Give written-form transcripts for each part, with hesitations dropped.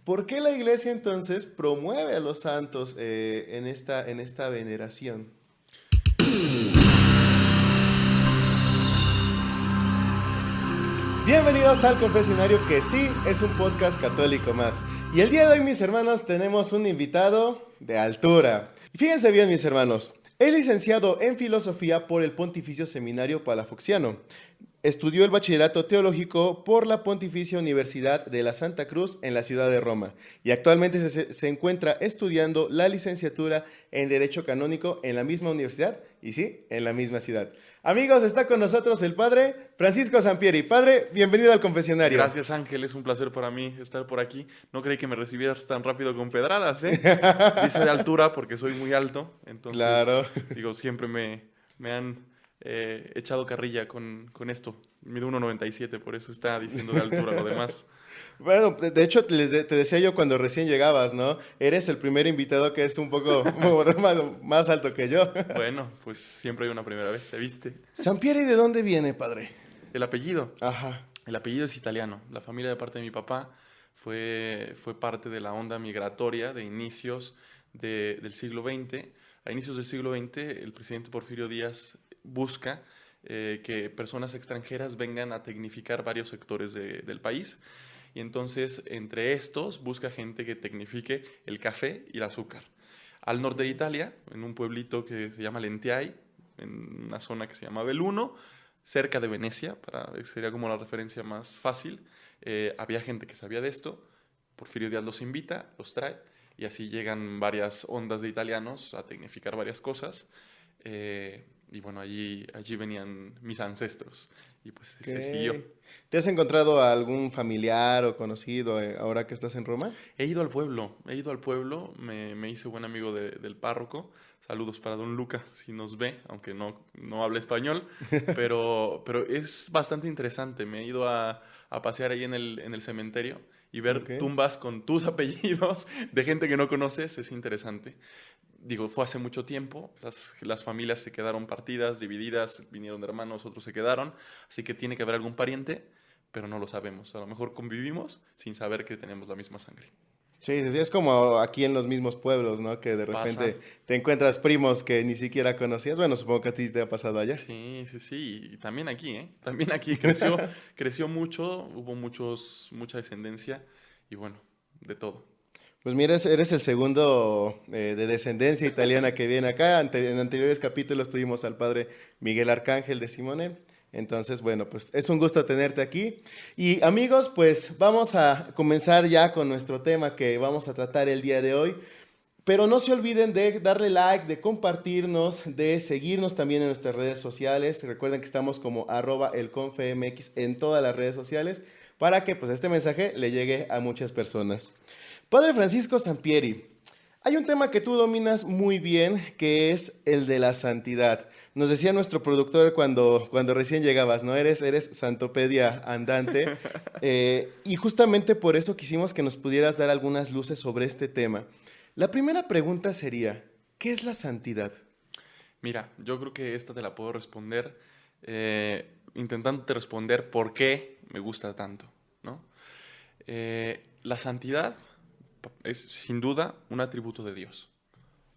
¿Por qué la iglesia entonces promueve a los santos en esta veneración? Bienvenidos al confesionario, que sí es un podcast católico más. Y el día de hoy, mis hermanos, tenemos un invitado de altura. Y fíjense bien, mis hermanos, es licenciado en filosofía por el Pontificio Seminario Palafoxiano. Estudió el bachillerato teológico por la Pontificia Universidad de la Santa Cruz en la ciudad de Roma y actualmente se encuentra estudiando la licenciatura en Derecho Canónico en la misma universidad y sí, en la misma ciudad. Amigos, está con nosotros el padre Francisco Sampieri. Padre, bienvenido al confesionario. Gracias, Ángel, es un placer para mí estar por aquí. No creí que me recibieras tan rápido con pedradas, ¿eh? Dice de altura porque soy muy alto, entonces, Claro. digo, siempre me han echado carrilla con esto. Mido 1,97, por eso está diciendo de altura lo demás. Bueno, de hecho, te decía yo cuando recién llegabas, ¿no? Eres el primer invitado que es un poco más alto que yo. Bueno, pues siempre hay una primera vez, ¿se viste? Sampieri, ¿de dónde viene, padre? El apellido. Ajá. El apellido es italiano. La familia de parte de mi papá fue parte de la onda migratoria de inicios del siglo XX. A inicios del siglo XX, el presidente Porfirio Díaz busca que personas extranjeras vengan a tecnificar varios sectores del país. Y entonces, entre estos, busca gente que tecnifique el café y el azúcar. Al norte de Italia, en un pueblito que se llama Lentiai, en una zona que se llama Belluno, cerca de Venecia, sería como la referencia más fácil, había gente que sabía de esto. Porfirio Díaz los invita, los trae, y así llegan varias ondas de italianos a tecnificar varias cosas. Y bueno, allí venían mis ancestros, y pues se siguió. ¿Te has encontrado a algún familiar o conocido ahora que estás en Roma? He ido al pueblo, me hice buen amigo del párroco. Saludos para don Luca, si nos ve, aunque no habla español, pero es bastante interesante. Me he ido a pasear ahí en el cementerio y ver Ok. tumbas con tus apellidos de gente que no conoces, es interesante. Digo, fue hace mucho tiempo, las familias se quedaron partidas, divididas, vinieron de hermanos, otros se quedaron, así que tiene que haber algún pariente, pero no lo sabemos. A lo mejor convivimos sin saber que tenemos la misma sangre. Sí, sí, sí, es como aquí en los mismos pueblos, ¿no? Que de Pasa. repente te encuentras primos que ni siquiera conocías. Bueno, supongo que a ti te ha pasado allá. Sí, sí, sí. Y también aquí, ¿eh? También aquí creció mucho, hubo mucha descendencia y bueno, de todo. Pues mira, eres el segundo de descendencia italiana que viene acá. En anteriores capítulos tuvimos al padre Miguel Arcángel de Simone. Entonces, bueno, pues es un gusto tenerte aquí. Y amigos, pues vamos a comenzar ya con nuestro tema que vamos a tratar el día de hoy. Pero no se olviden de darle like, de compartirnos, de seguirnos también en nuestras redes sociales. Recuerden que estamos como @elconfemx en todas las redes sociales para que pues este mensaje le llegue a muchas personas. Padre Francisco Sampieri, hay un tema que tú dominas muy bien, que es el de la santidad. Nos decía nuestro productor cuando recién llegabas, ¿no? Eres santopedia andante. Y justamente por eso quisimos que nos pudieras dar algunas luces sobre este tema. La primera pregunta sería, ¿qué es la santidad? Mira, yo creo que esta te la puedo responder intentándote responder por qué me gusta tanto, ¿no? La santidad es sin duda un atributo de Dios,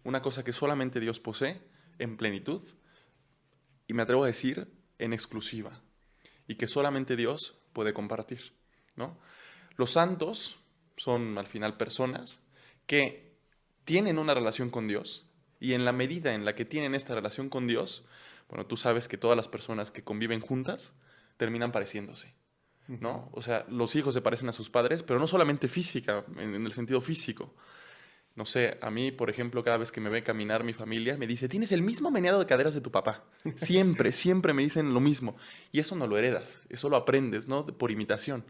una cosa que solamente Dios posee en plenitud y me atrevo a decir en exclusiva y que solamente Dios puede compartir, ¿no? Los santos son al final personas que tienen una relación con Dios y en la medida en la que tienen esta relación con Dios, bueno, tú sabes que todas las personas que conviven juntas terminan pareciéndose, ¿no? O sea, los hijos se parecen a sus padres, pero no solamente física, en el sentido físico. No sé, a mí, por ejemplo, cada vez que me ve caminar mi familia, me dice, tienes el mismo meneado de caderas de tu papá. Siempre, siempre me dicen lo mismo. Y eso no lo heredas, eso lo aprendes, ¿no? Por imitación.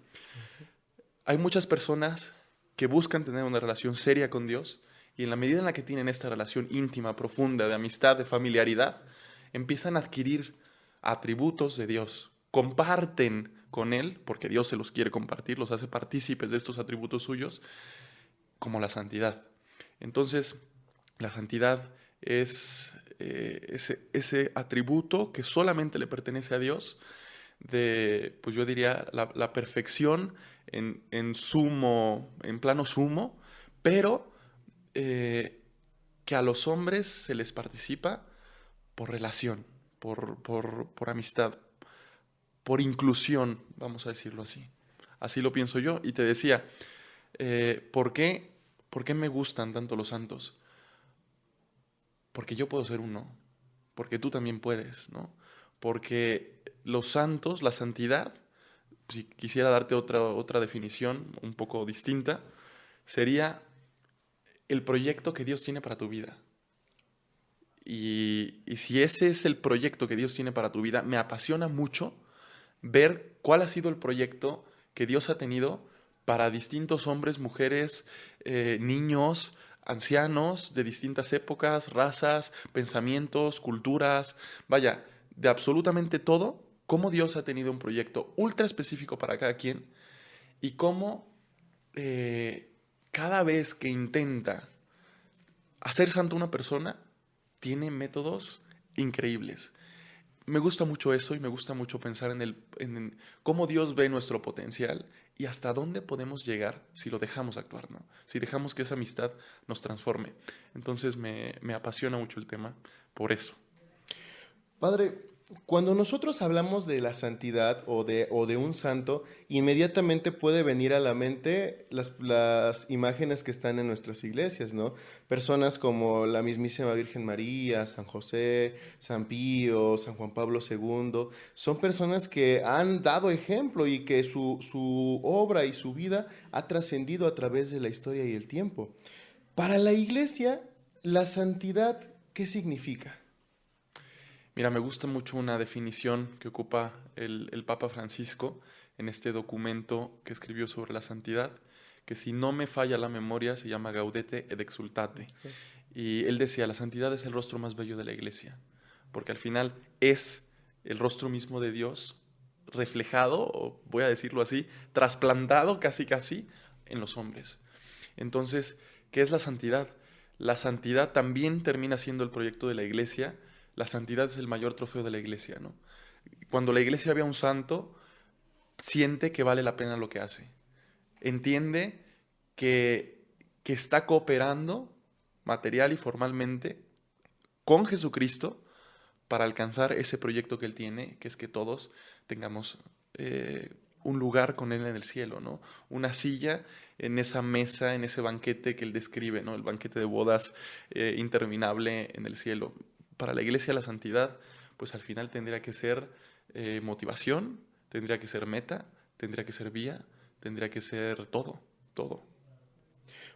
Hay muchas personas que buscan tener una relación seria con Dios y en la medida en la que tienen esta relación íntima, profunda, de amistad, de familiaridad, empiezan a adquirir atributos de Dios. Comparten con Él, porque Dios se los quiere compartir, los hace partícipes de estos atributos suyos, como la santidad. Entonces, la santidad es ese atributo que solamente le pertenece a Dios, pues yo diría la perfección en plano sumo, pero que a los hombres se les participa por relación, por amistad, por inclusión, vamos a decirlo así. Así lo pienso yo. Y te decía, ¿por qué me gustan tanto los santos? Porque yo puedo ser uno, porque tú también puedes, ¿no? Porque los santos, la santidad, si quisiera darte otra definición un poco distinta, sería el proyecto que Dios tiene para tu vida. Y si ese es el proyecto que Dios tiene para tu vida, me apasiona mucho ver cuál ha sido el proyecto que Dios ha tenido para distintos hombres, mujeres, niños, ancianos de distintas épocas, razas, pensamientos, culturas, vaya, de absolutamente todo, cómo Dios ha tenido un proyecto ultra específico para cada quien y cómo cada vez que intenta hacer santo a una persona, tiene métodos increíbles. Me gusta mucho eso y me gusta mucho pensar en cómo Dios ve nuestro potencial y hasta dónde podemos llegar si lo dejamos actuar, ¿no? Si dejamos que esa amistad nos transforme. Entonces me apasiona mucho el tema por eso. Padre, cuando nosotros hablamos de la santidad o de un santo, inmediatamente puede venir a la mente las imágenes que están en nuestras iglesias, ¿no? Personas como la mismísima Virgen María, San José, San Pío, San Juan Pablo II, son personas que han dado ejemplo y que su obra y su vida ha trascendido a través de la historia y el tiempo. Para la iglesia, la santidad, ¿qué significa? Mira, me gusta mucho una definición que ocupa el Papa Francisco en este documento que escribió sobre la santidad, que si no me falla la memoria se llama Gaudete et Exsultate. Sí. Y él decía, la santidad es el rostro más bello de la iglesia, porque al final es el rostro mismo de Dios reflejado, o voy a decirlo así, trasplantado casi casi en los hombres. Entonces, ¿qué es la santidad? La santidad también termina siendo el proyecto de la iglesia. La santidad es el mayor trofeo de la iglesia, ¿no? Cuando la iglesia ve a un santo, siente que vale la pena lo que hace. Entiende que está cooperando material y formalmente con Jesucristo para alcanzar ese proyecto que Él tiene, que es que todos tengamos un lugar con Él en el cielo, ¿no? Una silla en esa mesa, en ese banquete que Él describe, ¿no? El banquete de bodas interminable en el cielo. Para la iglesia la santidad, pues al final tendría que ser motivación, tendría que ser meta, tendría que ser vía, tendría que ser todo, todo.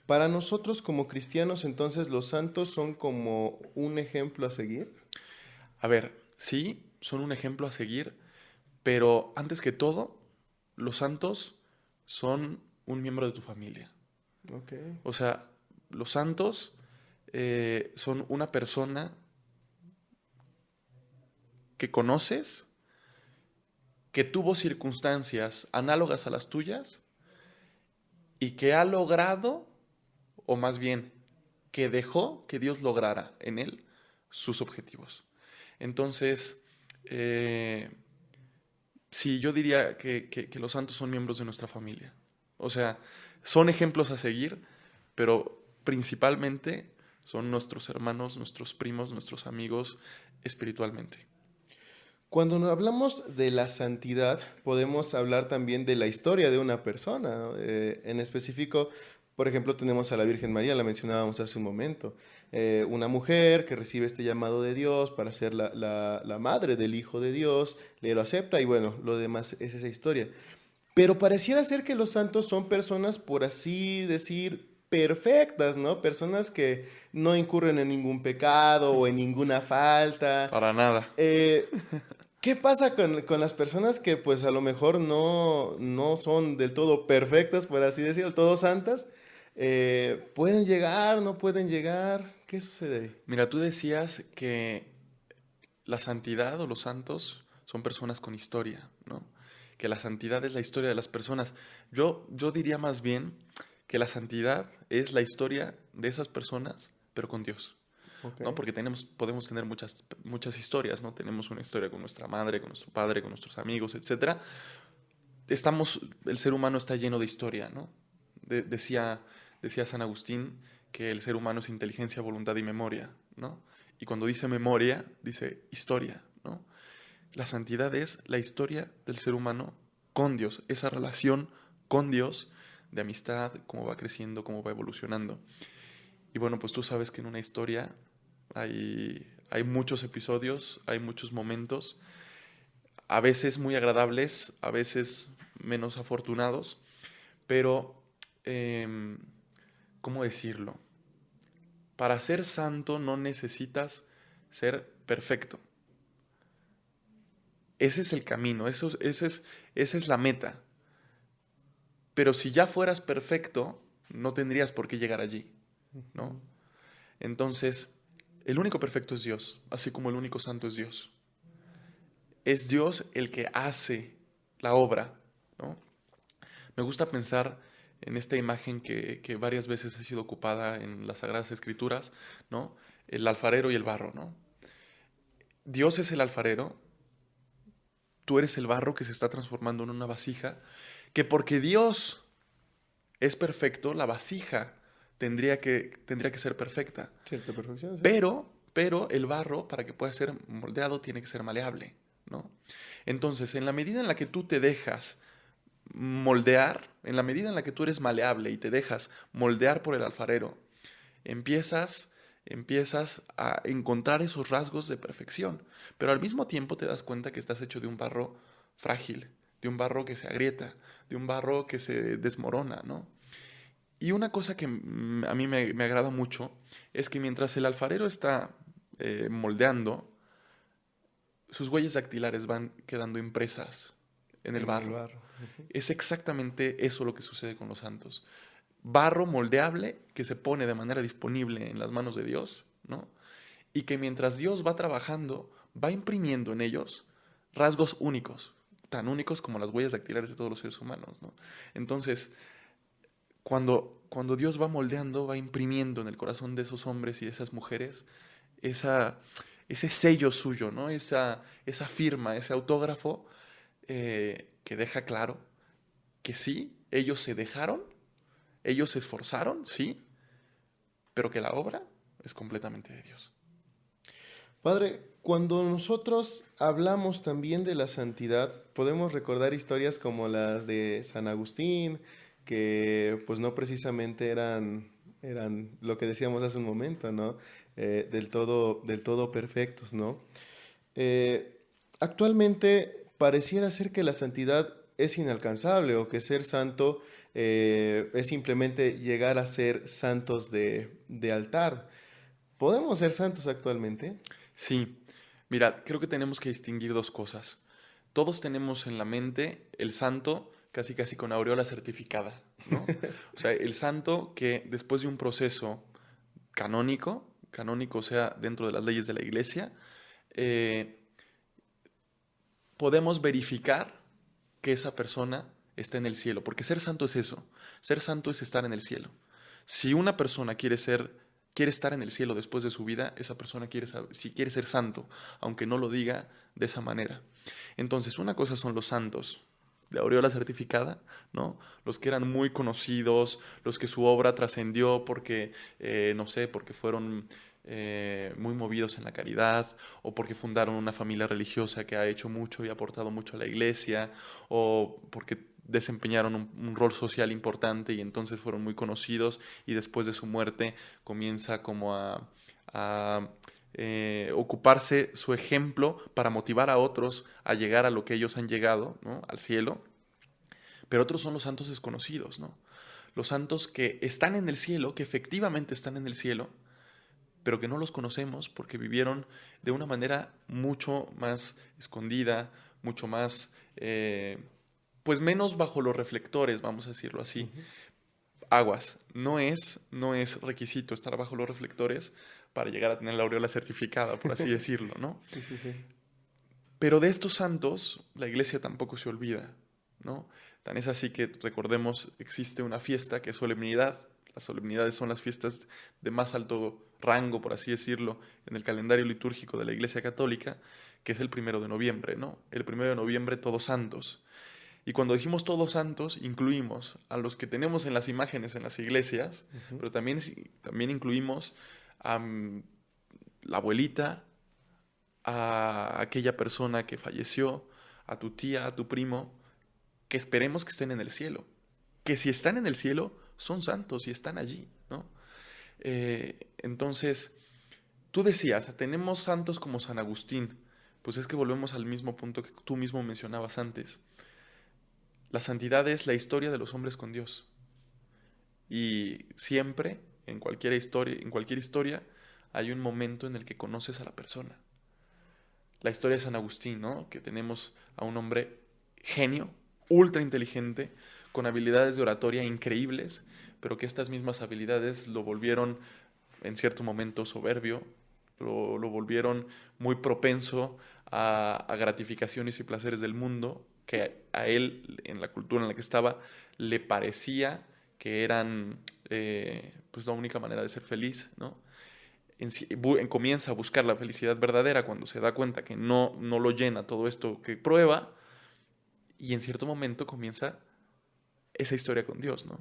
Para nosotros como cristianos, entonces, los santos son como un ejemplo a seguir. A ver, sí, son un ejemplo a seguir, pero antes que todo, los santos son un miembro de tu familia. Ok. O sea, los santos son una persona que conoces, que tuvo circunstancias análogas a las tuyas y que ha logrado, o más bien, que dejó que Dios lograra en él sus objetivos. Entonces, sí, yo diría que los santos son miembros de nuestra familia. O sea, son ejemplos a seguir, pero principalmente son nuestros hermanos, nuestros primos, nuestros amigos espiritualmente. Cuando hablamos de la santidad, podemos hablar también de la historia de una persona, ¿no? En específico, por ejemplo, tenemos a la Virgen María, la mencionábamos hace un momento. Una mujer que recibe este llamado de Dios para ser la madre del Hijo de Dios, le lo acepta y bueno, lo demás es esa historia. Pero pareciera ser que los santos son personas, por así decir, perfectas, ¿no? Personas que no incurren en ningún pecado o en ninguna falta. Para nada. Eh, ¿Qué pasa con las personas que pues a lo mejor no son del todo perfectas, por así decirlo, todo santas? ¿Pueden llegar, no pueden llegar? ¿Qué sucede ahí? Mira, tú decías que la santidad o los santos son personas con historia, ¿no? Que la santidad es la historia de las personas. Yo diría más bien que la santidad es la historia de esas personas, pero con Dios, Ok. ¿no? Porque podemos tener muchas historias, ¿no? Tenemos una historia con nuestra madre, con nuestro padre, con nuestros amigos, etcétera. el ser humano está lleno de historia, ¿no? Decía San Agustín que el ser humano es inteligencia, voluntad y memoria, ¿no? Y cuando dice memoria, dice historia, ¿no? La santidad es la historia del ser humano con Dios, esa relación con Dios de amistad, cómo va creciendo, cómo va evolucionando. Y bueno, pues tú sabes que en una historia hay muchos episodios, hay muchos momentos, a veces muy agradables, a veces menos afortunados, pero, ¿cómo decirlo? Para ser santo no necesitas ser perfecto. Ese es el camino, esa es la meta. Pero si ya fueras perfecto, no tendrías por qué llegar allí, ¿no? Entonces, el único perfecto es Dios, así como el único santo es Dios. Es Dios el que hace la obra, ¿no? Me gusta pensar en esta imagen que varias veces ha sido ocupada en las Sagradas Escrituras, ¿no? El alfarero y el barro, ¿no? Dios es el alfarero, tú eres el barro que se está transformando en una vasija, que porque Dios es perfecto, la vasija tendría que ser perfecta. Cierta perfección, sí. Pero el barro, para que pueda ser moldeado, tiene que ser maleable, ¿no? Entonces, en la medida en la que tú te dejas moldear, en la medida en la que tú eres maleable y te dejas moldear por el alfarero, empiezas a encontrar esos rasgos de perfección, pero al mismo tiempo te das cuenta que estás hecho de un barro frágil, de un barro que se agrieta, de un barro que se desmorona, ¿no? Y una cosa que a mí me agrada mucho es que mientras el alfarero está moldeando, sus huellas dactilares van quedando impresas en el En el barro. barro. Ujú. Es exactamente eso lo que sucede con los santos. Barro moldeable que se pone de manera disponible en las manos de Dios, ¿no? Y que mientras Dios va trabajando, va imprimiendo en ellos rasgos únicos, tan únicos como las huellas dactilares de todos los seres humanos, ¿no? Entonces, cuando Dios va moldeando, va imprimiendo en el corazón de esos hombres y de esas mujeres esa, ese sello suyo, ¿no? Esa firma, ese autógrafo que deja claro que sí, ellos se dejaron, ellos se esforzaron, sí, pero que la obra es completamente de Dios. Padre, cuando nosotros hablamos también de la santidad, podemos recordar historias como las de San Agustín, que pues no precisamente eran lo que decíamos hace un momento, ¿no? Del todo perfectos, ¿no? Eh, Actualmente pareciera ser que la santidad es inalcanzable o que ser santo es simplemente llegar a ser santos de altar. ¿Podemos ser santos actualmente? Sí, mira, creo que tenemos que distinguir dos cosas. Todos tenemos en la mente el santo casi casi con aureola certificada, ¿no? O sea, el santo que después de un proceso canónico, o sea, dentro de las leyes de la iglesia, eh, podemos verificar que esa persona está en el cielo, porque ser santo es eso, ser santo es estar en el cielo. Si una persona quiere estar en el cielo después de su vida, esa persona si quiere ser santo, aunque no lo diga de esa manera. Entonces, una cosa son los santos de aureola certificada, ¿no? Los que eran muy conocidos, los que su obra trascendió porque, no sé, porque fueron muy movidos en la caridad, o porque fundaron una familia religiosa que ha hecho mucho y ha aportado mucho a la iglesia, o porque desempeñaron un rol social importante y entonces fueron muy conocidos y después de su muerte comienza como a ocuparse su ejemplo para motivar a otros a llegar a lo que ellos han llegado, ¿no? Al cielo. Pero otros son los santos desconocidos, ¿no? Los santos que están en el cielo, que efectivamente están en el cielo, pero que no los conocemos porque vivieron de una manera mucho más escondida, mucho más, pues menos bajo los reflectores, vamos a decirlo así. Ujú. Aguas, no es requisito estar bajo los reflectores para llegar a tener la aureola certificada, por así decirlo, ¿no? Sí, sí, sí. Pero de estos santos, la iglesia tampoco se olvida, ¿no? Tan es así que recordemos, existe una fiesta que es solemnidad. Las solemnidades son las fiestas de más alto rango, por así decirlo, en el calendario litúrgico de la Iglesia Católica, que es el 1 de noviembre, ¿no? El 1 de noviembre, Todos Santos. Y cuando decimos todos santos, incluimos a los que tenemos en las imágenes en las iglesias, Ujú. pero también incluimos a la abuelita, a aquella persona que falleció, a tu tía, a tu primo, que esperemos que estén en el cielo. Que si están en el cielo, son santos y están allí, ¿no? Entonces, tú decías, tenemos santos como San Agustín. Pues es que volvemos al mismo punto que tú mismo mencionabas antes. La santidad es la historia de los hombres con Dios. Y siempre, en cualquier historia, hay un momento en el que conoces a la persona. La historia de San Agustín, ¿no? Que tenemos a un hombre genio, ultra inteligente, con habilidades de oratoria increíbles, pero que estas mismas habilidades lo volvieron en cierto momento soberbio, lo volvieron muy propenso a gratificaciones y placeres del mundo, que a él, en la cultura en la que estaba, le parecía que eran pues la única manera de ser feliz, ¿no? Comienza a buscar la felicidad verdadera cuando se da cuenta que no lo llena todo esto que prueba, y en cierto momento comienza esa historia con Dios, ¿no?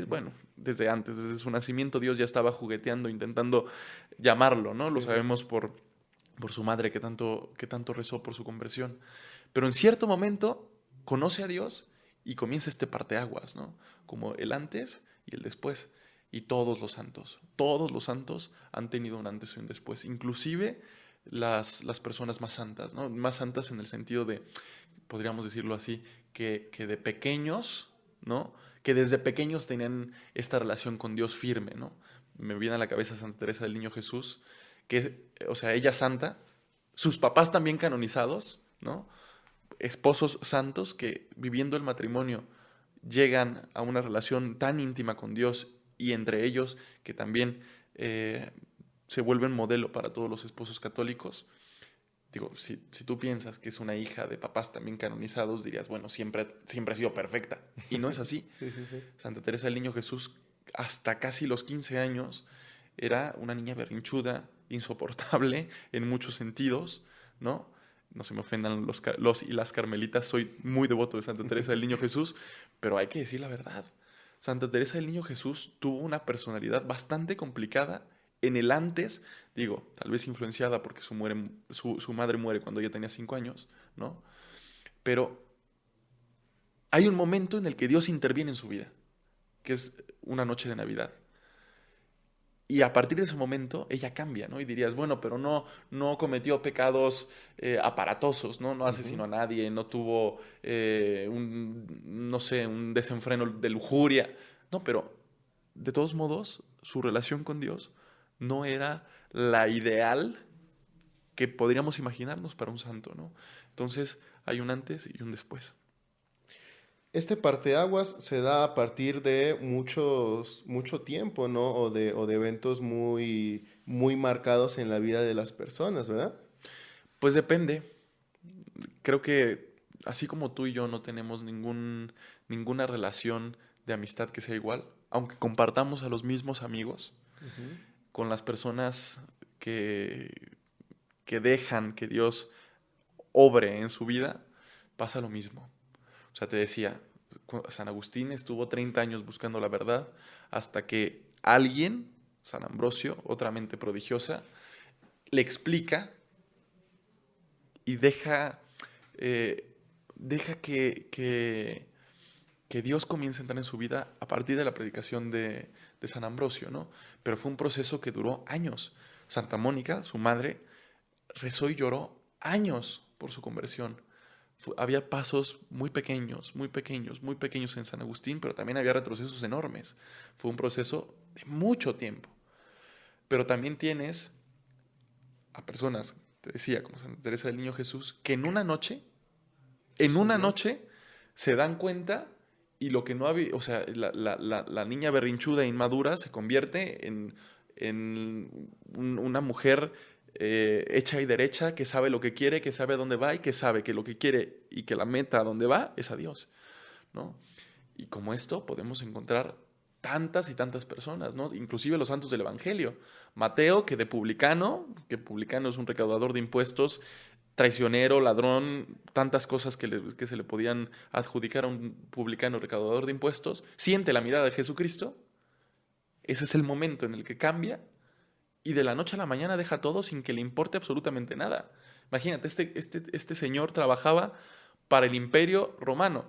Bueno, desde antes, desde su nacimiento, Dios ya estaba jugueteando, intentando llamarlo, ¿no? Lo Sí, sí, sí. sabemos por su madre que tanto rezó por su conversión. Pero en cierto momento conoce a Dios y comienza este parteaguas, ¿no? Como el antes y el después. Y todos los santos han tenido un antes y un después. Inclusive las personas más santas, ¿no? Más santas en el sentido de, podríamos decirlo así, que de pequeños, ¿no? Que desde pequeños tenían esta relación con Dios firme, ¿no? Me viene a la cabeza Santa Teresa del Niño Jesús, que, o sea, ella santa, sus papás también canonizados, ¿no? Esposos santos que viviendo el matrimonio llegan a una relación tan íntima con Dios, y entre ellos que también se vuelven modelo para todos los esposos católicos. Digo, si tú piensas que es una hija de papás también canonizados, dirías, bueno, siempre ha sido perfecta. Y no es así. Sí, sí, sí. Santa Teresa del Niño Jesús, hasta casi los 15 años, era una niña berrinchuda, insoportable en muchos sentidos, ¿no? No se me ofendan los y las carmelitas, soy muy devoto de Santa Teresa del Niño Jesús, pero hay que decir la verdad. Santa Teresa del Niño Jesús tuvo una personalidad bastante complicada en el antes, digo, tal vez influenciada porque su madre muere cuando ella tenía 5 años, ¿no? Pero hay un momento en el que Dios interviene en su vida, que es una noche de Navidad. Y a partir de ese momento ella cambia, ¿no? Y dirías, bueno, pero no cometió pecados aparatosos, ¿no? No Ujú. asesinó a nadie, no tuvo no sé, un desenfreno de lujuria. No, pero de todos modos, su relación con Dios no era la ideal que podríamos imaginarnos para un santo, ¿no? Entonces hay un antes y un después. Este parteaguas se da a partir de mucho tiempo, ¿no? O de eventos muy marcados en la vida de las personas, ¿verdad? Pues depende. Creo que así como tú y yo no tenemos ninguna relación de amistad que sea igual, aunque compartamos a los mismos amigos, Ujú. con las personas que dejan que Dios obre en su vida, pasa lo mismo. O sea, te decía, San Agustín estuvo 30 años buscando la verdad hasta que alguien, San Ambrosio, otra mente prodigiosa, le explica y eh, deja que Dios comience a entrar en su vida a partir de la predicación de San Ambrosio, ¿no? Pero fue un proceso que duró años. Santa Mónica, su madre, rezó y lloró años por su conversión. Había pasos muy pequeños, muy pequeños, muy pequeños en San Agustín, pero también había retrocesos enormes. Fue un proceso de mucho tiempo. Pero también tienes a personas, te decía, como Santa Teresa del Niño Jesús, que en Sí, una sí. noche se dan cuenta, y lo que no había, o sea, la niña berrinchuda e inmadura se convierte en una mujer hecha y derecha, que sabe lo que quiere, que sabe a dónde va y que sabe que lo que quiere y que la meta a dónde va es a Dios, ¿no? Y como esto podemos encontrar tantas y tantas personas, ¿no? Inclusive los santos del Evangelio. Mateo, que publicano es un recaudador de impuestos, traicionero, ladrón, tantas cosas que se le podían adjudicar a un publicano recaudador de impuestos, siente la mirada de Jesucristo, ese es el momento en el que cambia y de la noche a la mañana deja todo sin que le importe absolutamente nada. Imagínate, este señor trabajaba para el Imperio Romano.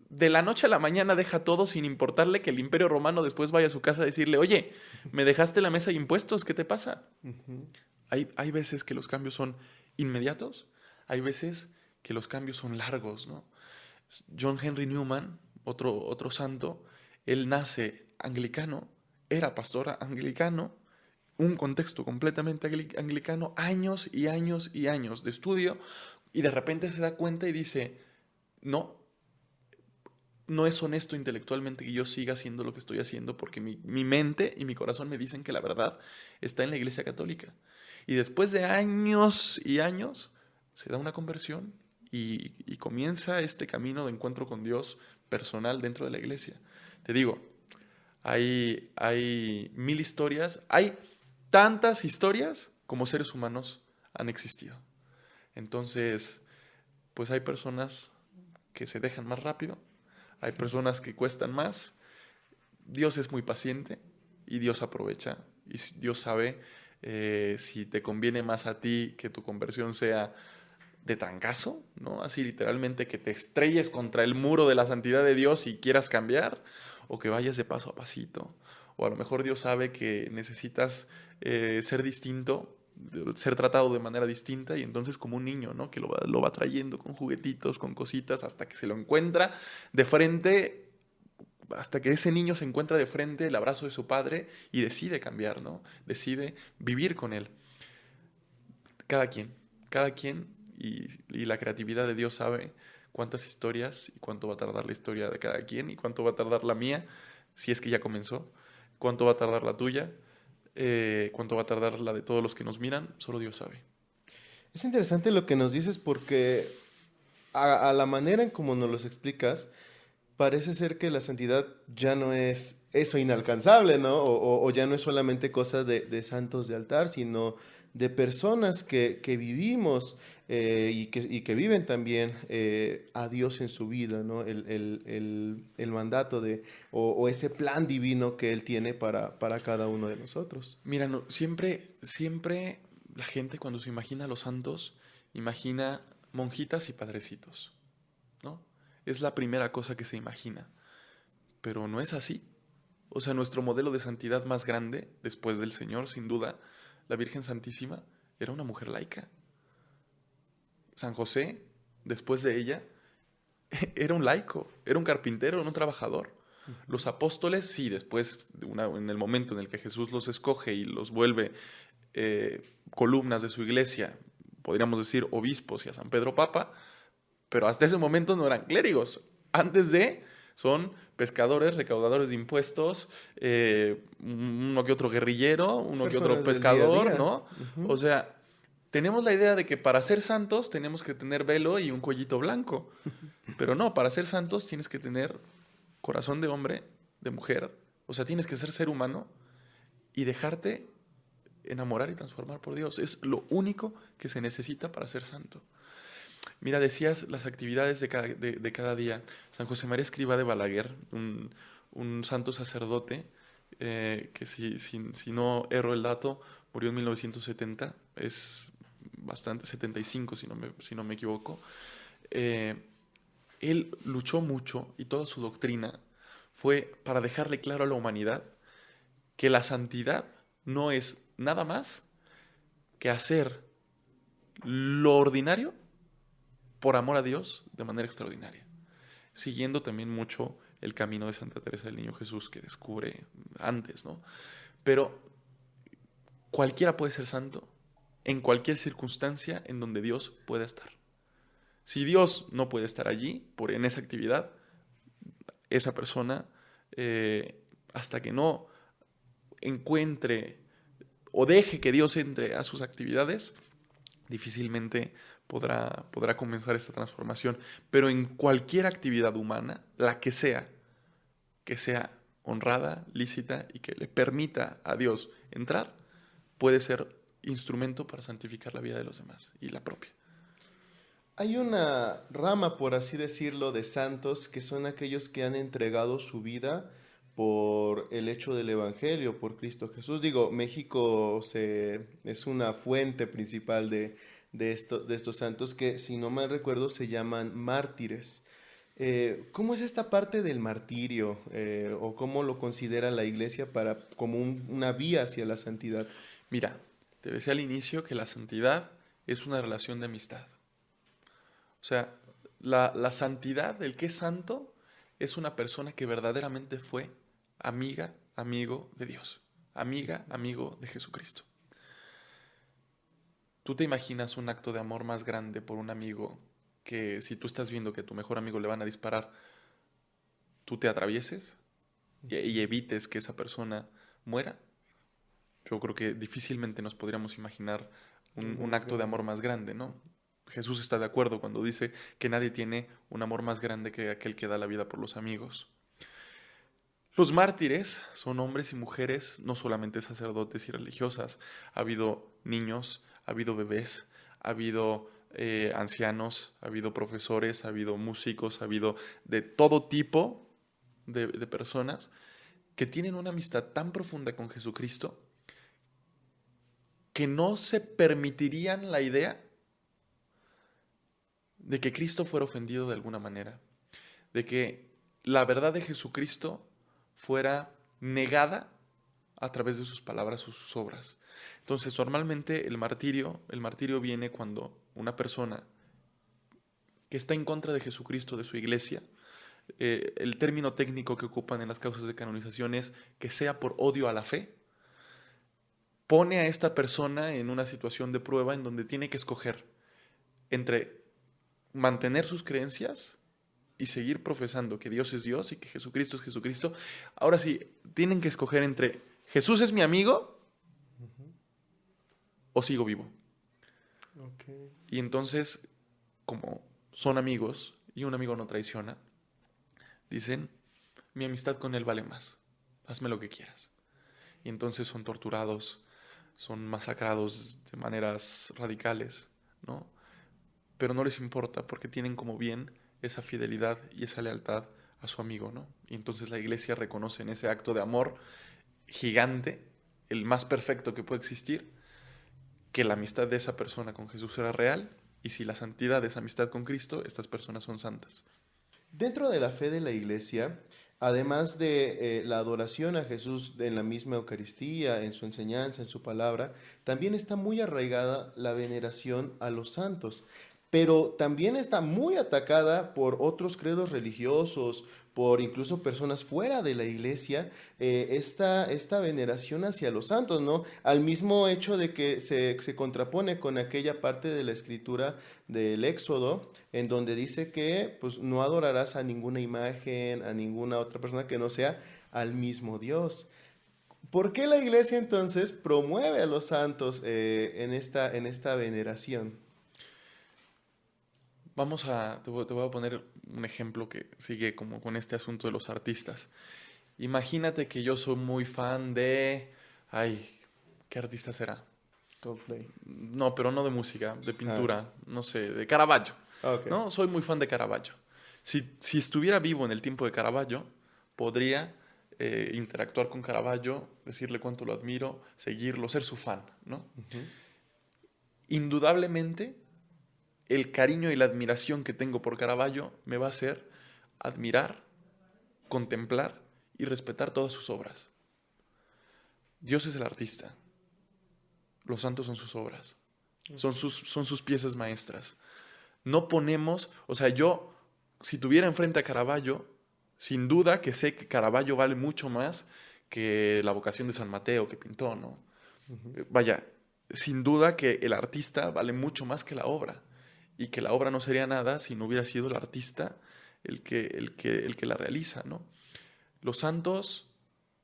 De la noche a la mañana deja todo sin importarle que el Imperio Romano después vaya a su casa a decirle, oye, me dejaste la mesa de impuestos, ¿qué te pasa? Hay veces que los cambios son inmediatos, hay veces que los cambios son largos, ¿no? John Henry Newman, otro santo, él nace anglicano, era pastor anglicano, un contexto completamente anglicano, años y años y años de estudio, y de repente se da cuenta y dice, no es honesto intelectualmente que yo siga haciendo lo que estoy haciendo porque mi mente y mi corazón me dicen que la verdad está en la Iglesia Católica. Y después de años y años se da una conversión y comienza este camino de encuentro con Dios personal dentro de la Iglesia. Te digo, hay 1000 historias, hay tantas historias como seres humanos han existido. Entonces, pues hay personas que se dejan más rápido, hay personas que cuestan más. Dios es muy paciente y Dios aprovecha. Y Dios sabe si te conviene más a ti que tu conversión sea de trancazo, ¿no? Así literalmente que te estrelles contra el muro de la santidad de Dios y quieras cambiar, o que vayas de paso a pasito. O a lo mejor Dios sabe que necesitas ser distinto, ser tratado de manera distinta, y entonces como un niño, ¿no? Que lo va trayendo con juguetitos, con cositas, hasta que se lo encuentra de frente, hasta que ese niño se encuentra de frente el abrazo de su padre y decide cambiar, ¿no? Decide vivir con él. Cada quien, y la creatividad de Dios sabe cuántas historias y cuánto va a tardar la historia de cada quien y cuánto va a tardar la mía, si es que ya comenzó, cuánto va a tardar la tuya, cuánto va a tardar la de todos los que nos miran, solo Dios sabe. Es interesante lo que nos dices porque a la manera en como nos los explicas, parece ser que la santidad ya no es eso inalcanzable, ¿no? O ya no es solamente cosa de santos de altar, sino de personas que vivimos y que viven también a Dios en su vida, ¿no? El mandato o ese plan divino que Él tiene para cada uno de nosotros. Mira, no, siempre la gente cuando se imagina a los santos, imagina monjitas y padrecitos, ¿no? Es la primera cosa que se imagina, pero no es así. O sea, nuestro modelo de santidad más grande, después del Señor, sin duda, la Virgen Santísima, era una mujer laica. San José, después de ella, era un laico, era un carpintero, era un trabajador. Los apóstoles, sí, después, en el momento en el que Jesús los escoge y los vuelve columnas de su iglesia, podríamos decir obispos, y a San Pedro Papa, pero hasta ese momento no eran clérigos. Antes son pescadores, recaudadores de impuestos, uno que otro guerrillero, uno que otro pescador, día a día. ¿no? Uh-huh. O sea, tenemos la idea de que para ser santos tenemos que tener velo y un cuellito blanco. Pero no, para ser santos tienes que tener corazón de hombre, de mujer. O sea, tienes que ser humano y dejarte enamorar y transformar por Dios. Es lo único que se necesita para ser santo. Mira, decías las actividades de cada día. San José María Escrivá de Balaguer, un santo sacerdote, que si no erro el dato, murió en 1970, es bastante, 75 si no me equivoco. Él luchó mucho y toda su doctrina fue para dejarle claro a la humanidad que la santidad no es nada más que hacer lo ordinario por amor a Dios de manera extraordinaria, siguiendo también mucho el camino de Santa Teresa del Niño Jesús que descubre antes, ¿no? Pero cualquiera puede ser santo en cualquier circunstancia en donde Dios pueda estar. Si Dios no puede estar allí, en esa actividad, esa persona, hasta que no encuentre o deje que Dios entre a sus actividades, difícilmente podrá comenzar esta transformación. Pero en cualquier actividad humana, la que sea honrada, lícita y que le permita a Dios entrar, puede ser instrumento para santificar la vida de los demás y la propia. Hay una rama, por así decirlo, de santos que son aquellos que han entregado su vida por el hecho del Evangelio, por Cristo Jesús. Digo, México es una fuente principal de estos santos que, si no mal recuerdo, se llaman mártires. ¿Cómo es esta parte del martirio? ¿O cómo lo considera la iglesia como una vía hacia la santidad? Mira, te decía al inicio que la santidad es una relación de amistad. O sea, la santidad, el que es santo, es una persona que verdaderamente fue amiga, amigo de Dios. Amiga, amigo de Jesucristo. ¿Tú te imaginas un acto de amor más grande por un amigo que si tú estás viendo que a tu mejor amigo le van a disparar, tú te atravieses y evites que esa persona muera? Yo creo que difícilmente nos podríamos imaginar un acto de amor más grande, ¿no? Jesús está de acuerdo cuando dice que nadie tiene un amor más grande que aquel que da la vida por los amigos. Los mártires son hombres y mujeres, no solamente sacerdotes y religiosas. Ha habido niños, ha habido bebés, ha habido ancianos, ha habido profesores, ha habido músicos, ha habido de todo tipo de personas que tienen una amistad tan profunda con Jesucristo que no se permitirían la idea de que Cristo fuera ofendido de alguna manera, de que la verdad de Jesucristo fuera negada a través de sus palabras o sus obras. Entonces, normalmente el martirio viene cuando una persona que está en contra de Jesucristo, de su iglesia, el término técnico que ocupan en las causas de canonización es que sea por odio a la fe, pone a esta persona en una situación de prueba en donde tiene que escoger entre mantener sus creencias y seguir profesando que Dios es Dios y que Jesucristo es Jesucristo. Ahora sí, tienen que escoger entre Jesús es mi amigo o sigo vivo. Okay. Y entonces, como son amigos y un amigo no traiciona, dicen, mi amistad con él vale más, hazme lo que quieras. Y entonces son torturados, son masacrados de maneras radicales, ¿no? Pero no les importa porque tienen como bien esa fidelidad y esa lealtad a su amigo, ¿no? Y entonces la iglesia reconoce en ese acto de amor gigante, el más perfecto que puede existir, que la amistad de esa persona con Jesús era real, y si la santidad es amistad con Cristo, estas personas son santas. Dentro de la fe de la iglesia, además de la adoración a Jesús en la misma Eucaristía, en su enseñanza, en su palabra, también está muy arraigada la veneración a los santos. Pero también está muy atacada por otros credos religiosos, por incluso personas fuera de la iglesia, esta veneración hacia los santos, ¿no? Al mismo hecho de que se contrapone con aquella parte de la escritura del Éxodo, en donde dice que pues, no adorarás a ninguna imagen, a ninguna otra persona que no sea al mismo Dios. ¿Por qué la iglesia entonces promueve a los santos en esta veneración? Te voy a poner un ejemplo que sigue como con este asunto de los artistas. Imagínate que yo soy muy fan de... Ay, ¿qué artista será? Coldplay. No, pero no de música, de Ah, pintura, no sé, de Caravaggio. ok. ¿No? Soy muy fan de Caravaggio. Si estuviera vivo en el tiempo de Caravaggio, podría interactuar con Caravaggio, decirle cuánto lo admiro, seguirlo, ser su fan, ¿no? Ujú. Indudablemente, el cariño y la admiración que tengo por Caravaggio me va a hacer admirar, contemplar y respetar todas sus obras. Dios es el artista. Los santos son sus obras. Son sus piezas maestras. No ponemos, o sea, yo, si tuviera enfrente a Caravaggio, sin duda que sé que Caravaggio vale mucho más que la vocación de San Mateo que pintó, ¿no? Ujú. Vaya, sin duda que el artista vale mucho más que la obra y que la obra no sería nada si no hubiera sido el artista el que la realiza, ¿no? Los santos,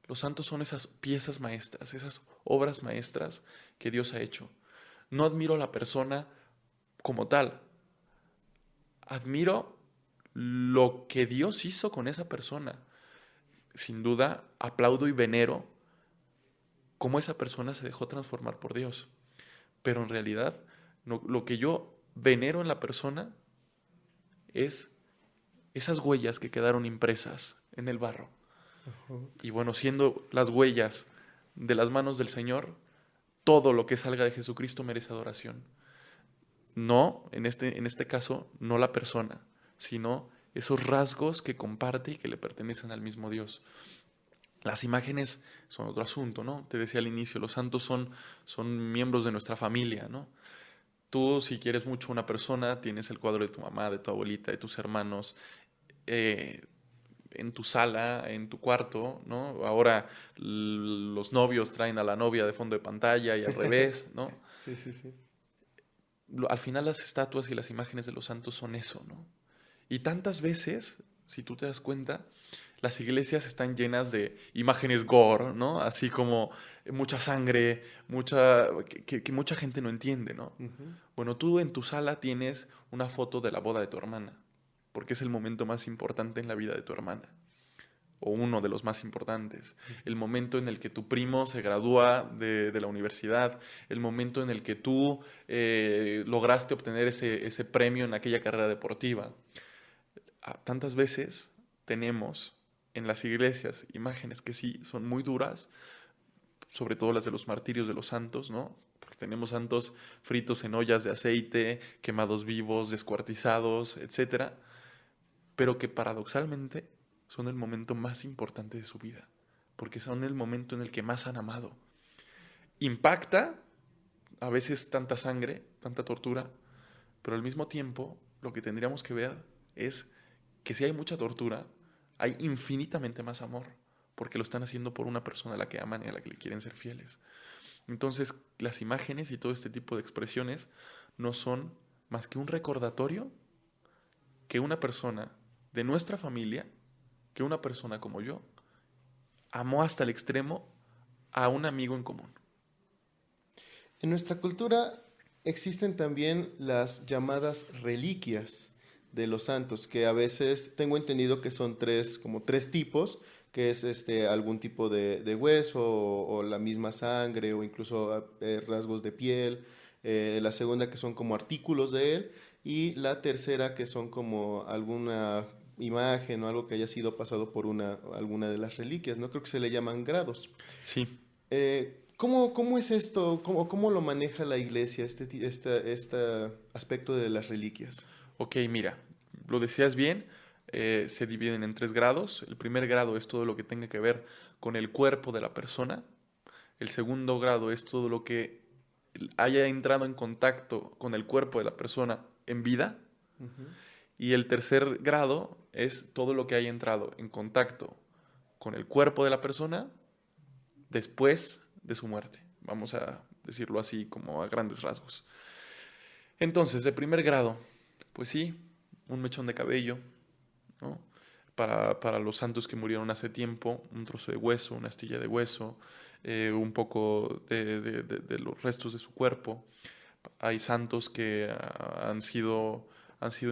los santos son esas piezas maestras, esas obras maestras que Dios ha hecho. No admiro a la persona como tal, admiro lo que Dios hizo con esa persona. Sin duda, aplaudo y venero cómo esa persona se dejó transformar por Dios. pero en realidad lo que yo venero en la persona es esas huellas que quedaron impresas en el barro. Y bueno, siendo las huellas de las manos del Señor, todo lo que salga de Jesucristo merece adoración. No, en este caso, no la persona, sino esos rasgos que comparte y que le pertenecen al mismo Dios. Las imágenes son otro asunto, ¿no? Te decía al inicio, los santos son miembros de nuestra familia, ¿no? Tú, si quieres mucho a una persona, tienes el cuadro de tu mamá, de tu abuelita, de tus hermanos, eh, en tu sala, en tu cuarto, ¿no? Ahora los novios traen a la novia de fondo de pantalla y al revés, ¿no? Sí, sí, sí. Al final las estatuas y las imágenes de los santos son eso, ¿no? Y tantas veces, si tú te das cuenta, las iglesias están llenas de imágenes gore, ¿no? Así como mucha sangre, que mucha gente no entiende, ¿no? Ujú. Bueno, tú en tu sala tienes una foto de la boda de tu hermana, porque es el momento más importante en la vida de tu hermana, o uno de los más importantes. El momento en el que tu primo se gradúa de la universidad, el momento en el que tú lograste obtener ese premio en aquella carrera deportiva. Tantas veces tenemos en las iglesias imágenes que sí son muy duras, sobre todo las de los martirios de los santos, ¿no? Porque tenemos santos fritos en ollas de aceite, quemados vivos, descuartizados, etcétera, pero que paradoxalmente son el momento más importante de su vida, porque son el momento en el que más han amado. Impacta a veces tanta sangre, tanta tortura, pero al mismo tiempo lo que tendríamos que ver es que si hay mucha tortura, hay infinitamente más amor, porque lo están haciendo por una persona a la que aman y a la que le quieren ser fieles. Entonces, las imágenes y todo este tipo de expresiones no son más que un recordatorio que una persona de nuestra familia, que una persona como yo, amó hasta el extremo a un amigo en común. En nuestra cultura existen también las llamadas reliquias de los santos, que a veces tengo entendido que son como tres tipos, que es algún tipo de hueso o la misma sangre o incluso rasgos de piel. La segunda que son como artículos de él y la tercera que son como alguna imagen o algo que haya sido pasado por alguna de las reliquias, ¿no? Creo que se le llaman grados. Sí, ¿Cómo es esto? ¿Cómo lo maneja la iglesia, este aspecto de las reliquias? ok, mira, lo decías bien, se dividen en 3 grados. El primer grado es todo lo que tenga que ver con el cuerpo de la persona. El segundo grado es todo lo que haya entrado en contacto con el cuerpo de la persona en vida. Ujú. Y el tercer grado es todo lo que haya entrado en contacto con el cuerpo de la persona después de su muerte. Vamos a decirlo así como a grandes rasgos. Entonces, de primer grado, pues sí, un mechón de cabello, ¿no? Para los santos que murieron hace tiempo, un trozo de hueso, una astilla de hueso, un poco de los restos de su cuerpo. Hay santos que han sido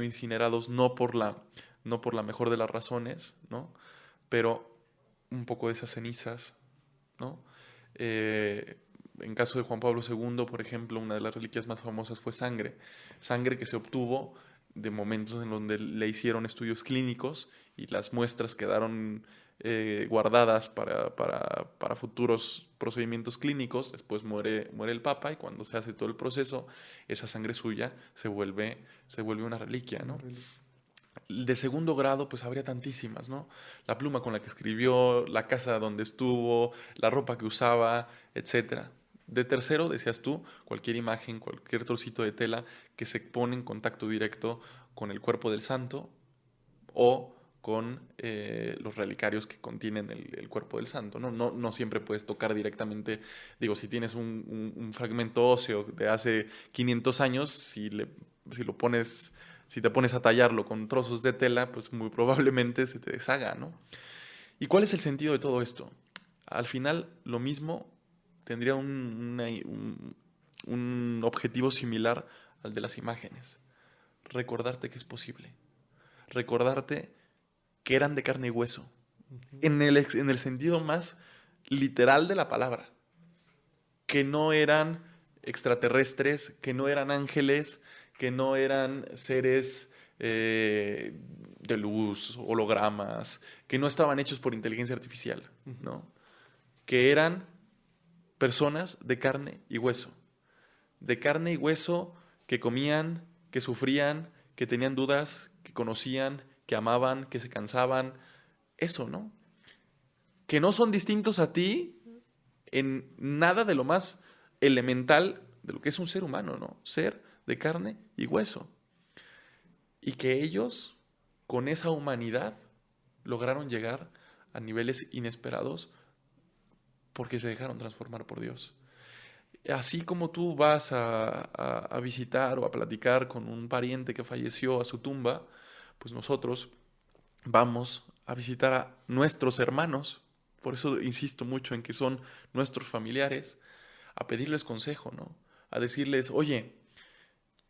incinerados no por la mejor de las razones, ¿no? Pero un poco de esas cenizas, ¿no? En caso de Juan Pablo II, por ejemplo, una de las reliquias más famosas fue sangre que se obtuvo de momentos en donde le hicieron estudios clínicos y las muestras quedaron guardadas para futuros procedimientos clínicos. Después muere el Papa y cuando se hace todo el proceso, esa sangre suya se vuelve una reliquia, Una ¿no? reliquia. De segundo grado, pues habría tantísimas, ¿no? La pluma con la que escribió, la casa donde estuvo, la ropa que usaba, etcétera. De tercero, decías tú, cualquier imagen, cualquier trocito de tela que se pone en contacto directo con el cuerpo del santo o con los relicarios que contienen el cuerpo del santo, ¿no? No siempre puedes tocar directamente, digo, si tienes un fragmento óseo de hace 500 años, si lo pones, si te pones a tallarlo con trozos de tela, pues muy probablemente se te deshaga, ¿no? ¿Y cuál es el sentido de todo esto? Al final, lo mismo tendría un objetivo similar al de las imágenes. Recordarte que es posible. Recordarte que eran de carne y hueso. Ujú. En el sentido más literal de la palabra. Que no eran extraterrestres, que no eran ángeles, que no eran seres de luz, hologramas, que no estaban hechos por inteligencia artificial, ¿no? Que eran personas de carne y hueso. De carne y hueso que comían, que sufrían, que tenían dudas, que conocían, que amaban, que se cansaban. Eso, ¿no? Que no son distintos a ti en nada de lo más elemental de lo que es un ser humano, ¿no? Ser de carne y hueso. Y que ellos, con esa humanidad, lograron llegar a niveles inesperados porque se dejaron transformar por Dios. Así como tú vas a visitar o a platicar con un pariente que falleció a su tumba, pues nosotros vamos a visitar a nuestros hermanos, por eso insisto mucho en que son nuestros familiares, a pedirles consejo, ¿no? A decirles, oye,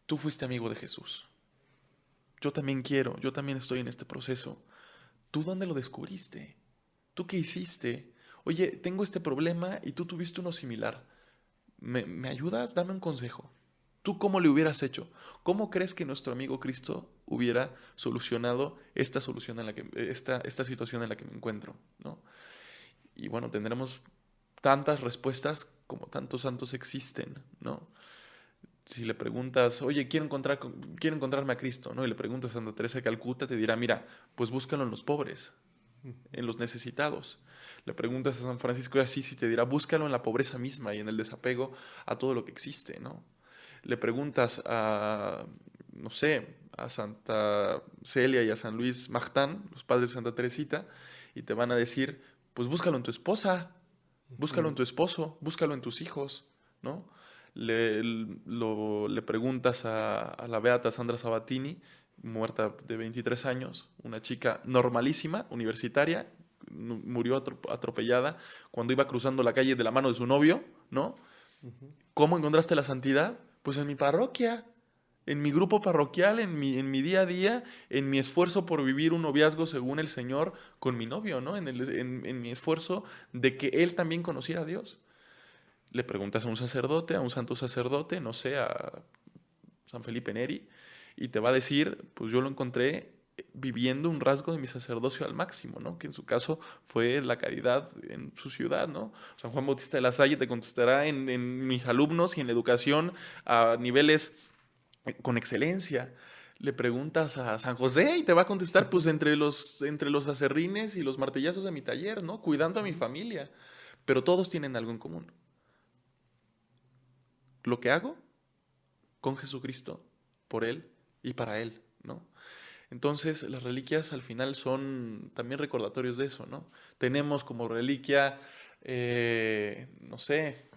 tú fuiste amigo de Jesús, yo también quiero, yo también estoy en este proceso. ¿Tú dónde lo descubriste? ¿Tú qué hiciste? Oye, tengo este problema y tú tuviste uno similar. ¿Me ayudas? Dame un consejo. ¿Tú cómo le hubieras hecho? ¿Cómo crees que nuestro amigo Cristo hubiera solucionado esta solución en la que, esta situación en la que me encuentro, ¿no? Y bueno, tendremos tantas respuestas como tantos santos existen, ¿no? Si le preguntas, oye, quiero encontrarme a Cristo, ¿no? Y le preguntas a Santa Teresa de Calcuta, te dirá, mira, pues búscalo en los pobres, en los necesitados. Le preguntas a San Francisco de Asís y te dirá, búscalo en la pobreza misma y en el desapego a todo lo que existe, ¿no? Le preguntas a, no sé, a Santa Celia y a San Luis Magtán, los padres de Santa Teresita, y te van a decir, pues búscalo en tu esposa, búscalo en tu esposo, búscalo en tus hijos, ¿no? Le preguntas a la beata Sandra Sabatini, muerta de 23 años, una chica normalísima, universitaria, murió atropellada cuando iba cruzando la calle de la mano de su novio, ¿no? ¿Cómo encontraste la santidad? Pues en mi parroquia, en mi grupo parroquial, en mi día a día, en mi esfuerzo por vivir un noviazgo según el Señor con mi novio, ¿no? En mi esfuerzo de que él también conociera a Dios. Le preguntas a un sacerdote, a un santo sacerdote, no sé, a San Felipe Neri, y te va a decir, pues yo lo encontré viviendo un rasgo de mi sacerdocio al máximo, ¿no? Que en su caso fue la caridad en su ciudad, ¿no? San Juan Bautista de la Salle te contestará en mis alumnos y en la educación a niveles con excelencia. Le preguntas a San José y te va a contestar, pues entre los aserrines y los martillazos de mi taller, ¿no? Cuidando a mi familia. Pero todos tienen algo en común. Lo que hago con Jesucristo, por Él y para Él, ¿no? Entonces, las reliquias al final son también recordatorios de eso, ¿no? Tenemos como reliquia, no sé,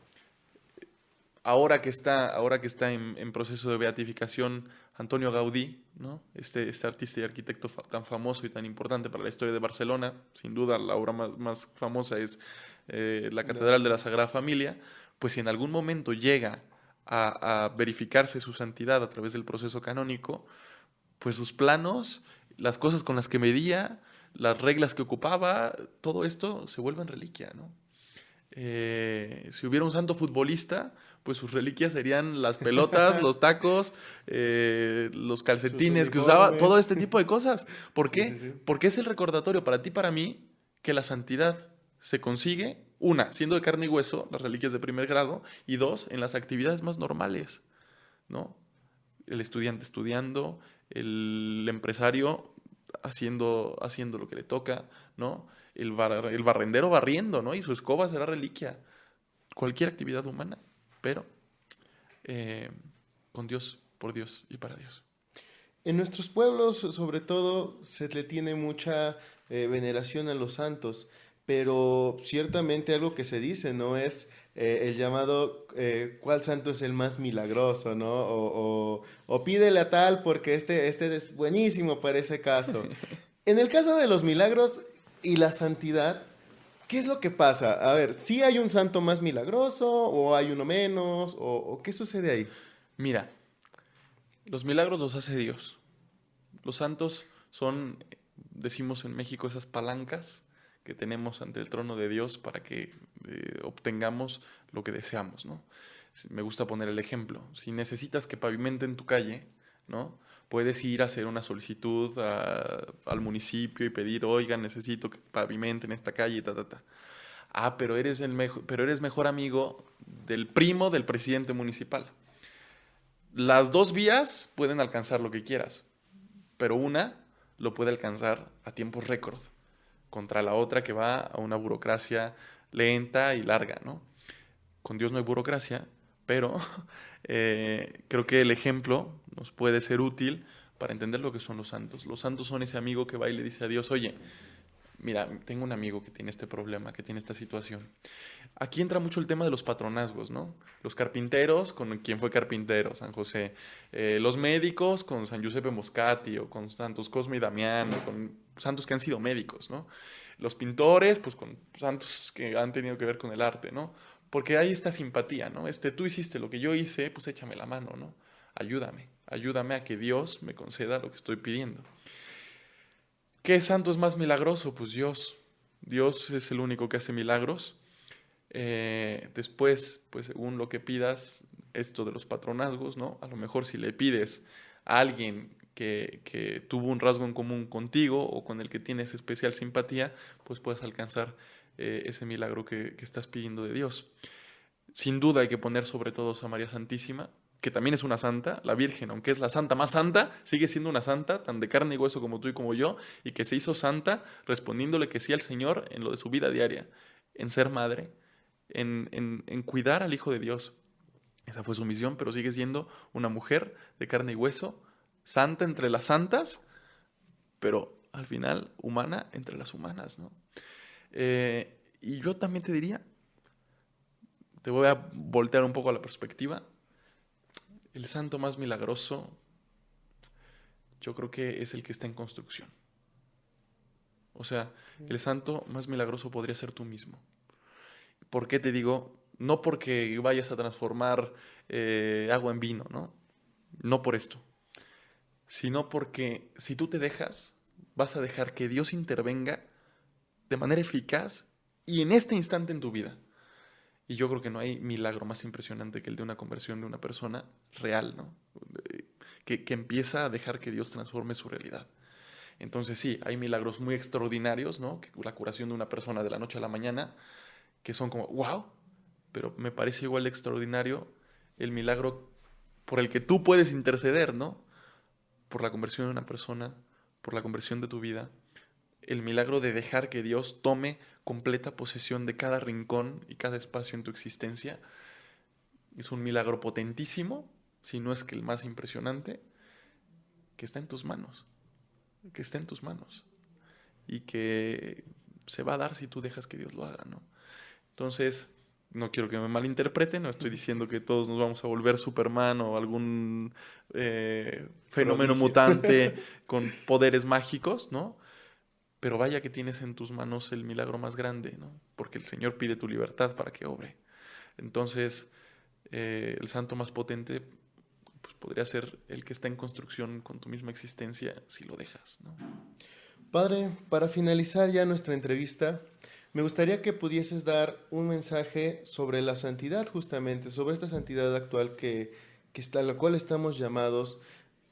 ahora que está en proceso de beatificación, Antonio Gaudí, ¿no? Este artista y arquitecto tan famoso y tan importante para la historia de Barcelona, sin duda la obra más famosa es la Catedral de la Sagrada Familia, pues si en algún momento llega a verificarse su santidad a través del proceso canónico, pues sus planos, las cosas con las que medía, las reglas que ocupaba, todo esto se vuelve en reliquia, ¿no? Si hubiera un santo futbolista, pues sus reliquias serían las pelotas, los tacos, los Sus calcetines que usaba, todo uniformes. este tipo de cosas. ¿Por Sí, sí, qué? sí. Porque es el recordatorio para ti, para mí, que la santidad se consigue, una, siendo de carne y hueso, las reliquias de primer grado, y dos, en las actividades más normales, ¿no? El estudiante estudiando, el empresario haciendo lo que le toca, ¿no? El barrendero barriendo, ¿no? Y su escoba será reliquia. Cualquier actividad humana, pero eh, con Dios, por Dios y para Dios. En nuestros pueblos, sobre todo, se le tiene mucha veneración a los santos, pero ciertamente algo que se dice, ¿no? Es el llamado, ¿cuál santo es el más milagroso, ¿no? O pídele a tal porque este es buenísimo para ese caso. En el caso de los milagros y la santidad, ¿qué es lo que pasa? A ver, ¿sí hay un santo más milagroso o hay uno menos o qué sucede ahí? Mira, los milagros los hace Dios. Los santos son, decimos en México, esas palancas que tenemos ante el trono de Dios para que obtengamos lo que deseamos, ¿no? Me gusta poner el ejemplo. Si necesitas que pavimenten tu calle, ¿no? Puedes ir a hacer una solicitud al municipio y pedir, oigan, necesito que pavimenten esta calle, ta, ta, ta. Ah, pero eres mejor amigo del primo del presidente municipal. Las dos vías pueden alcanzar lo que quieras, pero una lo puede alcanzar a tiempos récord, contra la otra que va a una burocracia lenta y larga, ¿no? Con Dios no hay burocracia, pero creo que el ejemplo nos puede ser útil para entender lo que son los santos. Los santos son ese amigo que va y le dice a Dios, oye, mira, tengo un amigo que tiene este problema, que tiene esta situación. Aquí entra mucho el tema de los patronazgos, ¿no? Los carpinteros con quien fue carpintero, San José. Los médicos con San Giuseppe Moscati o con santos Cosme y Damián o con santos que han sido médicos, ¿no? Los pintores, pues con santos que han tenido que ver con el arte, ¿no? Porque hay esta simpatía, ¿no? Tú hiciste lo que yo hice, pues échame la mano, ¿no? Ayúdame a que Dios me conceda lo que estoy pidiendo. ¿Qué santo es más milagroso? Pues Dios. Dios es el único que hace milagros. Después, pues según lo que pidas, esto de los patronazgos, ¿no? A lo mejor si le pides a alguien que tuvo un rasgo en común contigo o con el que tienes especial simpatía, pues puedes alcanzar ese milagro que estás pidiendo de Dios. Sin duda hay que poner sobre todo a María Santísima, que también es una santa. La Virgen, aunque es la santa más santa, sigue siendo una santa, tan de carne y hueso como tú y como yo, y que se hizo santa respondiéndole que sí al Señor en lo de su vida diaria, en ser madre, en cuidar al Hijo de Dios. Esa fue su misión, pero sigue siendo una mujer de carne y hueso, santa entre las santas, pero al final humana entre las humanas, ¿no? Y yo también te diría, te voy a voltear un poco a la perspectiva, el santo más milagroso yo creo que es el que está en construcción. O sea, el santo más milagroso podría ser tú mismo. ¿Por qué te digo? No porque vayas a transformar agua en vino, ¿no? No por esto. Sino porque si tú te dejas, vas a dejar que Dios intervenga de manera eficaz y en este instante en tu vida. Y yo creo que no hay milagro más impresionante que el de una conversión de una persona real, ¿no? Que empieza a dejar que Dios transforme su realidad. Entonces sí, hay milagros muy extraordinarios, ¿no? Que la curación de una persona de la noche a la mañana, que son como, wow, pero me parece igual de extraordinario el milagro por el que tú puedes interceder, ¿no? Por la conversión de una persona, por la conversión de tu vida, el milagro de dejar que Dios tome completa posesión de cada rincón y cada espacio en tu existencia, es un milagro potentísimo, si no es que el más impresionante, que está en tus manos, que está en tus manos y que se va a dar si tú dejas que Dios lo haga, ¿no? Entonces, no quiero que me malinterpreten, no estoy diciendo que todos nos vamos a volver Superman o algún fenómeno Prodigio. mutante con poderes mágicos, ¿no? Pero vaya que tienes en tus manos el milagro más grande, ¿no? Porque el Señor pide tu libertad para que obre. Entonces, el santo más potente pues, podría ser el que está en construcción con tu misma existencia si lo dejas, ¿no? Padre, para finalizar ya nuestra entrevista, me gustaría que pudieses dar un mensaje sobre la santidad, justamente, sobre esta santidad actual a la cual estamos llamados,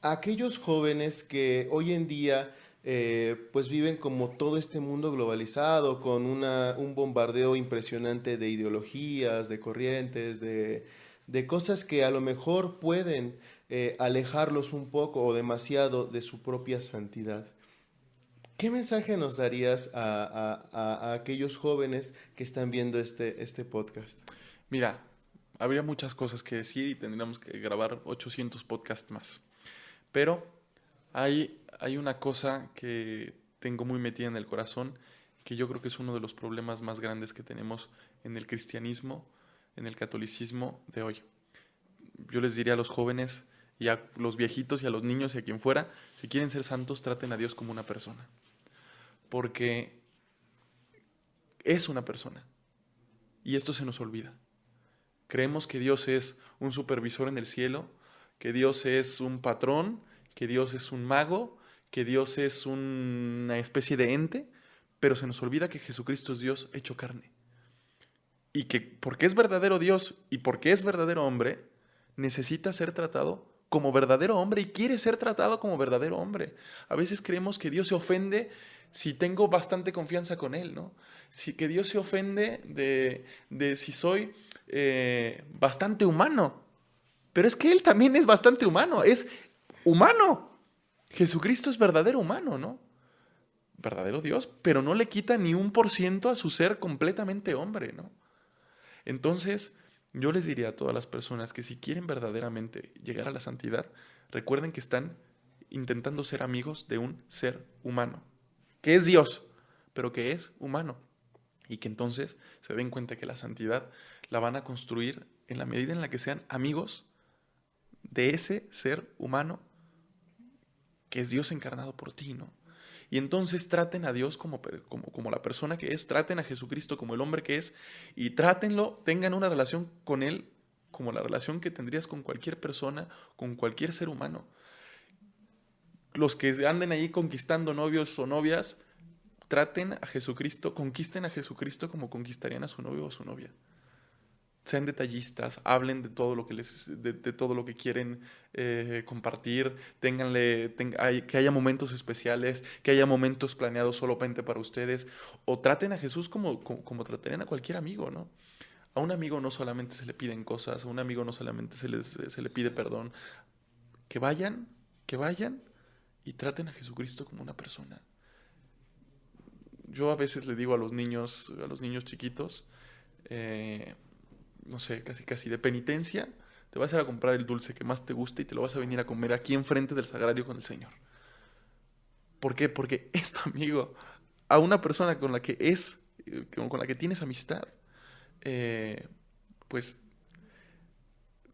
a aquellos jóvenes que hoy en día pues viven como todo este mundo globalizado, con un bombardeo impresionante de ideologías, de corrientes, de cosas que a lo mejor pueden alejarlos un poco o demasiado de su propia santidad. ¿Qué mensaje nos darías a aquellos jóvenes que están viendo este podcast? Mira, habría muchas cosas que decir y tendríamos que grabar 800 podcasts más. Pero hay una cosa que tengo muy metida en el corazón, que yo creo que es uno de los problemas más grandes que tenemos en el cristianismo, en el catolicismo de hoy. Yo les diría a los jóvenes y a los viejitos y a los niños y a quien fuera, si quieren ser santos, traten a Dios como una persona. Porque es una persona. Y esto se nos olvida. Creemos que Dios es un supervisor en el cielo, que Dios es un patrón, que Dios es un mago, que Dios es una especie de ente, pero se nos olvida que Jesucristo es Dios hecho carne. y que porque es verdadero Dios y porque es verdadero hombre, necesita ser tratado como verdadero hombre y quiere ser tratado como verdadero hombre. A veces creemos que Dios se ofende si tengo bastante confianza con Él, ¿no? Que Dios se ofende de si soy bastante humano. Pero es que Él también es bastante humano, es humano. Jesucristo es verdadero humano, ¿no? Verdadero Dios, pero no le quita ni 1% a su ser completamente hombre, ¿no? Entonces, yo les diría a todas las personas que si quieren verdaderamente llegar a la santidad, recuerden que están intentando ser amigos de un ser humano, que es Dios, pero que es humano. Y que entonces se den cuenta que la santidad la van a construir en la medida en la que sean amigos de ese ser humano que es Dios encarnado por ti, ¿no? Y entonces traten a Dios como la persona que es, traten a Jesucristo como el hombre que es, y trátenlo, tengan una relación con Él como la relación que tendrías con cualquier persona, con cualquier ser humano. Los que anden ahí conquistando novios o novias, traten a Jesucristo, conquisten a Jesucristo como conquistarían a su novio o su novia. Sean detallistas, hablen de todo lo que de todo lo que quieren compartir, que haya momentos especiales, que haya momentos planeados solamente para ustedes, o traten a Jesús como tratarían a cualquier amigo, ¿no? A un amigo no solamente se le piden cosas, a un amigo no solamente se le pide perdón. Que vayan y traten a Jesucristo como una persona. Yo a veces le digo a los niños chiquitos, no sé, casi de penitencia, te vas a ir a comprar el dulce que más te guste y te lo vas a venir a comer aquí enfrente del sagrario con el Señor. ¿Por qué? Porque es tu amigo. A una persona con la que tienes amistad, pues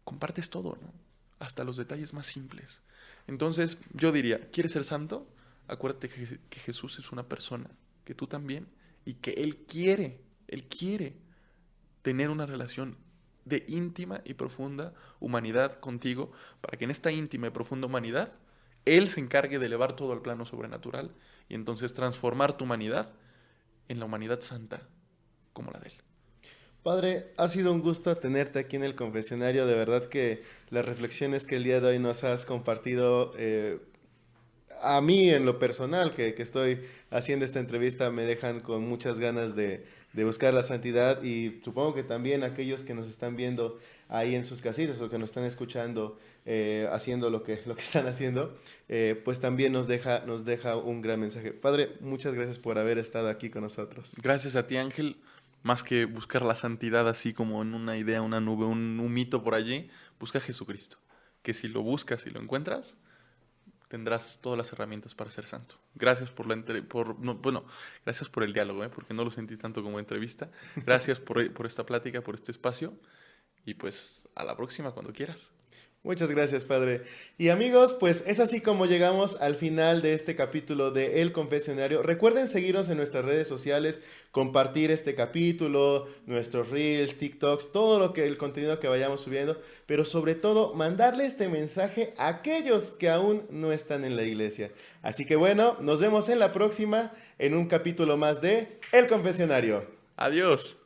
compartes todo, ¿no? Hasta los detalles más simples. Entonces, yo diría, ¿quieres ser santo? Acuérdate que Jesús es una persona, que tú también, y que Él quiere tener una relación de íntima y profunda humanidad contigo, para que en esta íntima y profunda humanidad Él se encargue de elevar todo al plano sobrenatural y entonces transformar tu humanidad en la humanidad santa como la de Él. Padre, ha sido un gusto tenerte aquí en el confesionario. De verdad que las reflexiones que el día de hoy nos has compartido, a mí en lo personal, que estoy haciendo esta entrevista, me dejan con muchas ganas de buscar la santidad, y supongo que también aquellos que nos están viendo ahí en sus casitas o que nos están escuchando haciendo lo que están haciendo, pues también nos deja un gran mensaje. Padre, muchas gracias por haber estado aquí con nosotros. Gracias a ti, Ángel. Más que buscar la santidad así como en una idea, una nube, un mito por allí, busca a Jesucristo. Que si lo buscas y lo encuentras, tendrás todas las herramientas para ser santo. Gracias gracias por el diálogo, porque no lo sentí tanto como entrevista. Gracias por esta plática, por este espacio, y pues a la próxima cuando quieras. Muchas gracias, Padre. Y amigos, pues es así como llegamos al final de este capítulo de El Confesionario. Recuerden seguirnos en nuestras redes sociales, compartir este capítulo, nuestros reels, TikToks, todo el contenido que vayamos subiendo, pero sobre todo mandarle este mensaje a aquellos que aún no están en la iglesia. Así que bueno, nos vemos en la próxima, en un capítulo más de El Confesionario. Adiós.